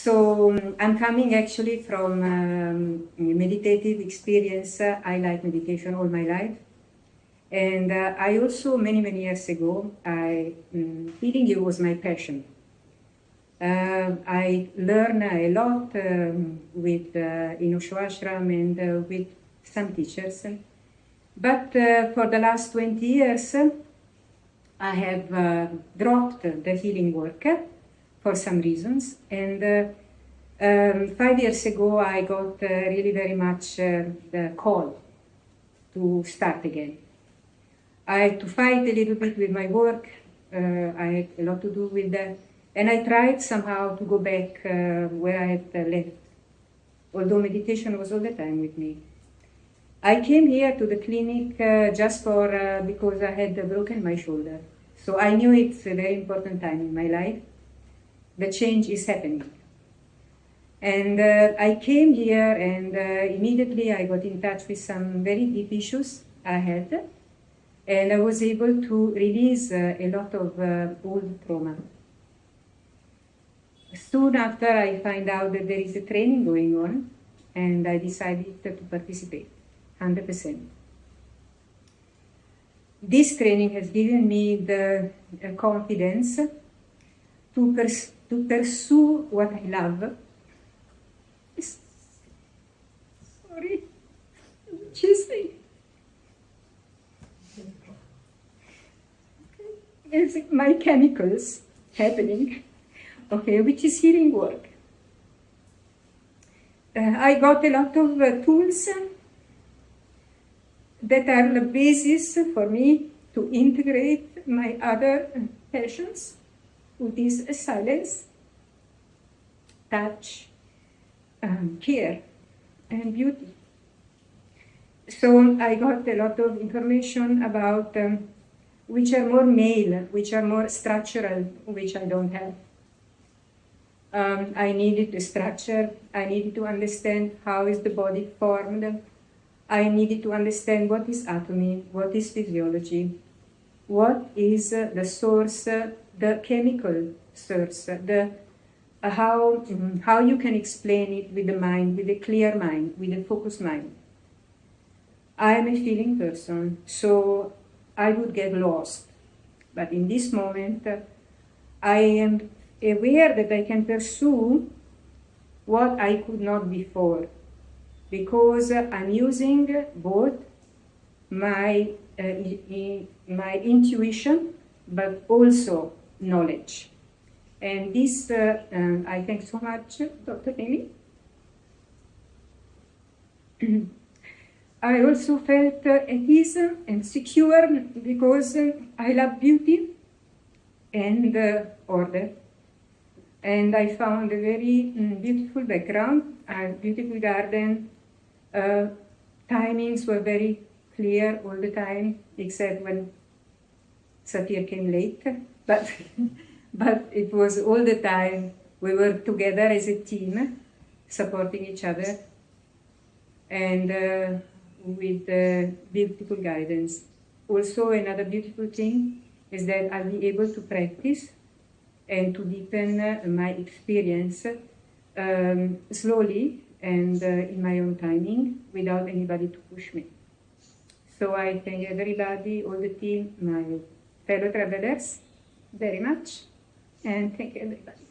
So I'm coming actually from meditative experience. I like meditation all my life. And I also, many, many years ago, healing you was my passion. I learned a lot with in Osho Ashram and with some teachers. But for the last 20 years, I have dropped the healing work for some reasons. And 5 years ago, I got really very much the call to start again. I had to fight a little bit with my work. I had a lot to do with that. And I tried somehow to go back where I had left, although meditation was all the time with me. I came here to the clinic just because I had broken my shoulder. So I knew it's a very important time in my life. The change is happening. And I came here and immediately I got in touch with some very deep issues I had. And I was able to release a lot of old trauma. Soon after, I find out that there is a training going on, and I decided to participate, 100%. This training has given me the confidence to pursue what I love. Sorry, excuse me. It's my chemicals happening. Okay, which is healing work. I got a lot of tools that are the basis for me to integrate my other passions, which is silence, touch, care, and beauty. So I got a lot of information about which are more male, which are more structural, which I don't have. I needed the structure. I needed to understand how is the body formed. I needed to understand what is anatomy, what is physiology, what is the source, the chemical source, how you can explain it with the mind, with a clear mind, with a focused mind. I am a feeling person, so I would get lost. But in this moment, I am aware that I can pursue what I could not before, because I'm using both my intuition, but also knowledge. And this, I thank so much, Dr. Amy. I also felt at ease and secure because I love beauty and order. And I found a very beautiful background, a beautiful garden. Timings were very clear all the time, except when Satir came late. But it was all the time. We were together as a team, supporting each other, and with beautiful guidance. Also, another beautiful thing is that I'll be able to practice and to deepen my experience slowly and in my own timing without anybody to push me. So I thank everybody, all the team, my fellow travelers, very much, and thank everybody.